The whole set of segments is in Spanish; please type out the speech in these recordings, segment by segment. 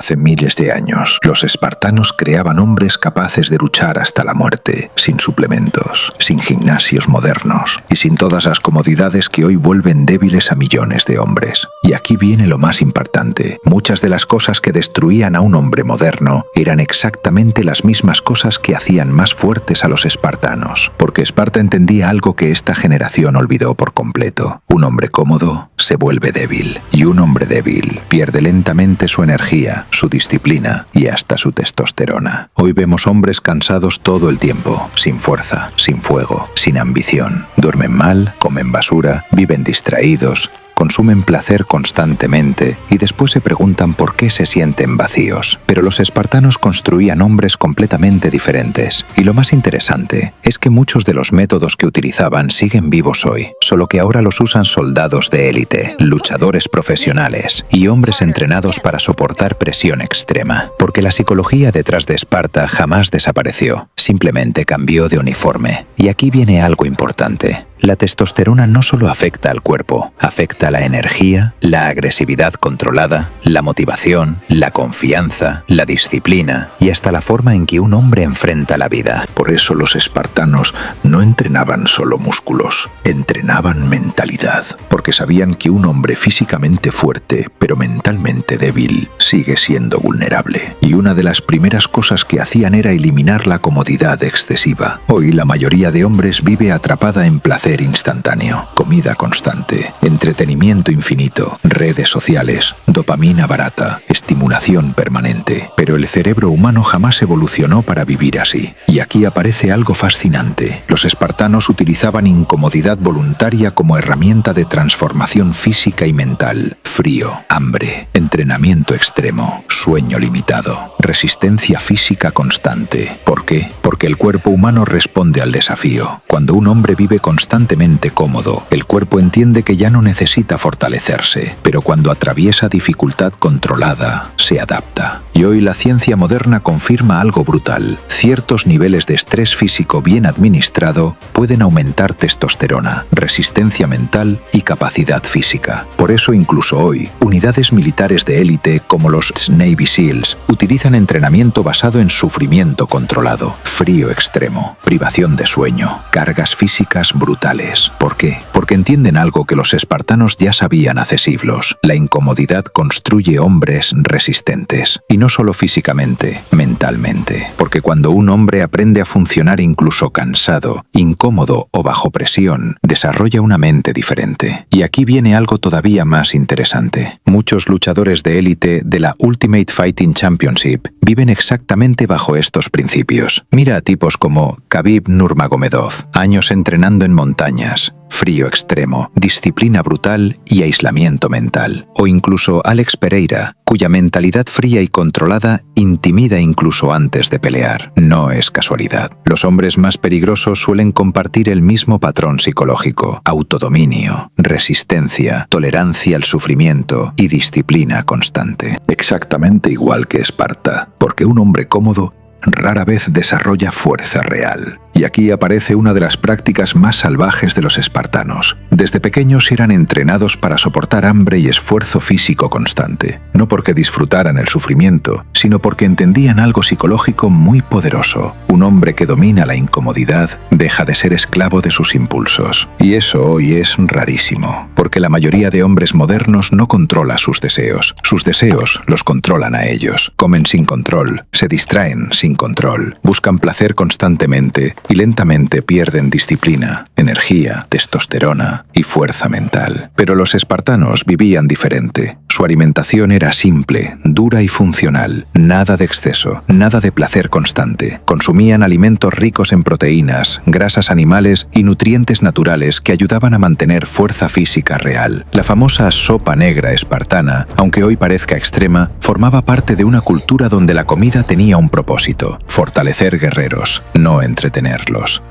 Hace miles de años, los espartanos creaban hombres capaces de luchar hasta la muerte, sin suplementos, sin gimnasios modernos y sin todas las comodidades que hoy vuelven débiles a millones de hombres. Y aquí viene lo más importante. Muchas de las cosas que destruían a un hombre moderno eran exactamente las mismas cosas que hacían más fuertes a los espartanos, porque Esparta entendía algo que esta generación olvidó por completo. Un hombre cómodo se vuelve débil, y un hombre débil pierde lentamente su energía, su disciplina y hasta su testosterona. Hoy vemos hombres cansados todo el tiempo, sin fuerza, sin fuego, sin ambición. Duermen mal, comen basura, viven distraídos, consumen placer constantemente y después se preguntan por qué se sienten vacíos. Pero los espartanos construían hombres completamente diferentes. Y lo más interesante es que muchos de los métodos que utilizaban siguen vivos hoy, solo que ahora los usan soldados de élite, luchadores profesionales y hombres entrenados para soportar presión extrema. Porque la psicología detrás de Esparta jamás desapareció, simplemente cambió de uniforme. Y aquí viene algo importante. La testosterona no solo afecta al cuerpo, afecta a la energía, la agresividad controlada, la motivación, la confianza, la disciplina y hasta la forma en que un hombre enfrenta la vida. Por eso los espartanos no entrenaban solo músculos, entrenaban mentalidad, porque sabían que un hombre físicamente fuerte, pero mentalmente débil, sigue siendo vulnerable. Y una de las primeras cosas que hacían era eliminar la comodidad excesiva. Hoy la mayoría de hombres vive atrapada en placer instantáneo, comida constante, entretenimiento infinito, redes sociales, dopamina barata, estimulación permanente. Pero el cerebro humano jamás evolucionó para vivir así. Y aquí aparece algo fascinante. Los espartanos utilizaban incomodidad voluntaria como herramienta de transformación física y mental. Frío, hambre, entrenamiento extremo, sueño limitado, resistencia física constante. ¿Por qué? Porque el cuerpo humano responde al desafío. Cuando un hombre vive constantemente cómodo, el cuerpo entiende que ya no necesita fortalecerse, pero cuando atraviesa dificultad controlada, se adapta. Y hoy la ciencia moderna confirma algo brutal. Ciertos niveles de estrés físico bien administrado pueden aumentar testosterona, resistencia mental y capacidad física. Por eso incluso hoy, unidades militares de élite como los Navy SEALs utilizan entrenamiento basado en sufrimiento controlado, frío extremo, privación de sueño, cargas físicas brutales. ¿Por qué? Porque entienden algo que los espartanos ya sabían hace siglos. La incomodidad construye hombres resistentes. Y no solo físicamente, mentalmente. Porque cuando un hombre aprende a funcionar incluso cansado, incómodo o bajo presión, desarrolla una mente diferente. Y aquí viene algo todavía más interesante. Muchos luchadores de élite de la Ultimate Fighting Championship viven exactamente bajo estos principios. Mira a tipos como Khabib Nurmagomedov, años entrenando en montañas, frío extremo, disciplina brutal y aislamiento mental. O incluso Alex Pereira, cuya mentalidad fría y controlada intimida incluso antes de pelear. No es casualidad. Los hombres más peligrosos suelen compartir el mismo patrón psicológico: autodominio, resistencia, tolerancia al sufrimiento y disciplina constante. Exactamente igual que Esparta, porque un hombre cómodo rara vez desarrolla fuerza real. Y aquí aparece una de las prácticas más salvajes de los espartanos. Desde pequeños eran entrenados para soportar hambre y esfuerzo físico constante, no porque disfrutaran el sufrimiento, sino porque entendían algo psicológico muy poderoso. Un hombre que domina la incomodidad deja de ser esclavo de sus impulsos. Y eso hoy es rarísimo, porque la mayoría de hombres modernos no controla sus deseos. Sus deseos los controlan a ellos. Comen sin control, se distraen sin control, buscan placer constantemente y lentamente pierden disciplina, energía, testosterona y fuerza mental. Pero los espartanos vivían diferente. Su alimentación era simple, dura y funcional. Nada de exceso, nada de placer constante. Consumían alimentos ricos en proteínas, grasas animales y nutrientes naturales que ayudaban a mantener fuerza física real. La famosa sopa negra espartana, aunque hoy parezca extrema, formaba parte de una cultura donde la comida tenía un propósito: fortalecer guerreros, no entretenerlos.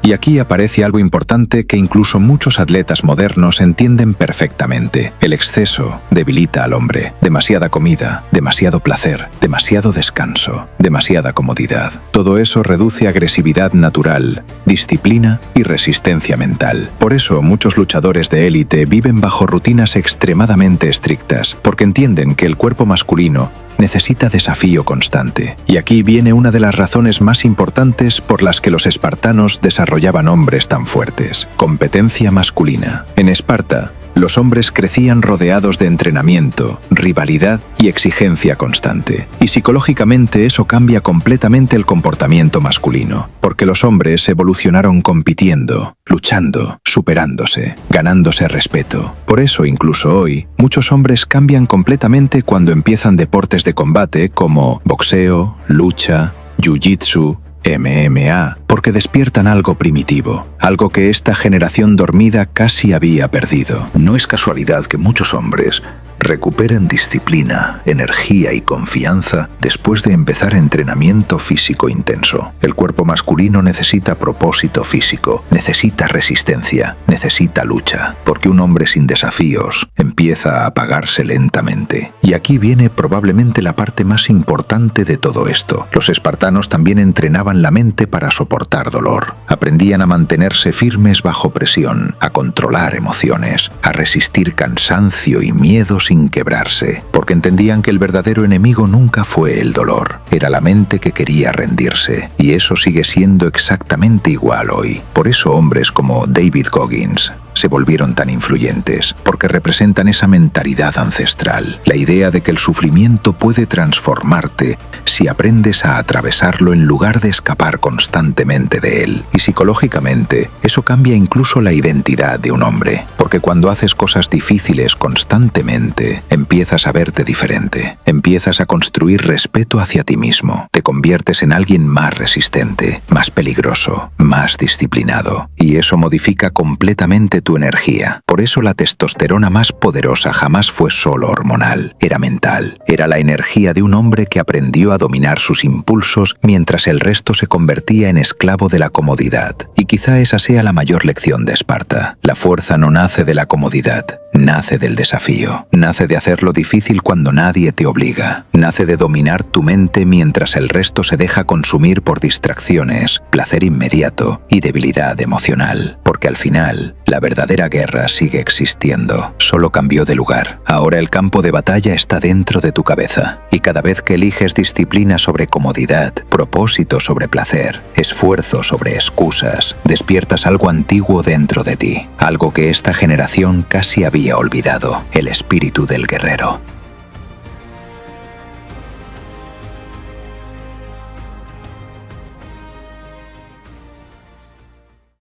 Y aquí aparece algo importante que incluso muchos atletas modernos entienden perfectamente. El exceso debilita al hombre. Demasiada comida, demasiado placer, demasiado descanso, demasiada comodidad. Todo eso reduce agresividad natural, disciplina y resistencia mental. Por eso muchos luchadores de élite viven bajo rutinas extremadamente estrictas, porque entienden que el cuerpo masculino necesita desafío constante. Y aquí viene una de las razones más importantes por las que los espartanos desarrollaban hombres tan fuertes: competencia masculina. En Esparta, los hombres crecían rodeados de entrenamiento, rivalidad y exigencia constante. Y psicológicamente eso cambia completamente el comportamiento masculino, porque los hombres evolucionaron compitiendo, luchando, superándose, ganándose respeto. Por eso, incluso hoy, muchos hombres cambian completamente cuando empiezan deportes de combate como boxeo, lucha, jiu-jitsu, MMA, porque despiertan algo primitivo, algo que esta generación dormida casi había perdido. No es casualidad que muchos hombres recuperen disciplina, energía y confianza después de empezar entrenamiento físico intenso. El cuerpo masculino necesita propósito físico, necesita resistencia, necesita lucha, porque un hombre sin desafíos empieza a apagarse lentamente. Y aquí viene probablemente la parte más importante de todo esto. Los espartanos también entrenaban la mente para soportar dolor. Aprendían a mantenerse firmes bajo presión, a controlar emociones, a resistir cansancio y miedo sin quebrarse, porque entendían que el verdadero enemigo nunca fue el dolor, era la mente que quería rendirse, y eso sigue siendo exactamente igual hoy. Por eso hombres como David Goggins se volvieron tan influyentes, porque representan esa mentalidad ancestral, la idea de que el sufrimiento puede transformarte si aprendes a atravesarlo en lugar de escapar constantemente de él. Y psicológicamente, eso cambia incluso la identidad de un hombre, porque cuando haces cosas difíciles constantemente, empiezas a verte diferente, empiezas a construir respeto hacia ti mismo, te conviertes en alguien más resistente, más peligroso, más disciplinado, y eso modifica completamente tu energía. Por eso la testosterona más poderosa jamás fue solo hormonal, era mental. Era la energía de un hombre que aprendió a dominar sus impulsos mientras el resto se convertía en esclavo de la comodidad. Y quizá esa sea la mayor lección de Esparta. La fuerza no nace de la comodidad, nace del desafío. Nace de hacerlo difícil cuando nadie te obliga. Nace de dominar tu mente mientras el resto se deja consumir por distracciones, placer inmediato y debilidad emocional. Porque al final, la verdadera guerra sigue existiendo, solo cambió de lugar. Ahora el campo de batalla está dentro de tu cabeza, y cada vez que eliges disciplina sobre comodidad, propósito sobre placer, esfuerzo sobre excusas, despiertas algo antiguo dentro de ti, algo que esta generación casi había olvidado, el espíritu del guerrero.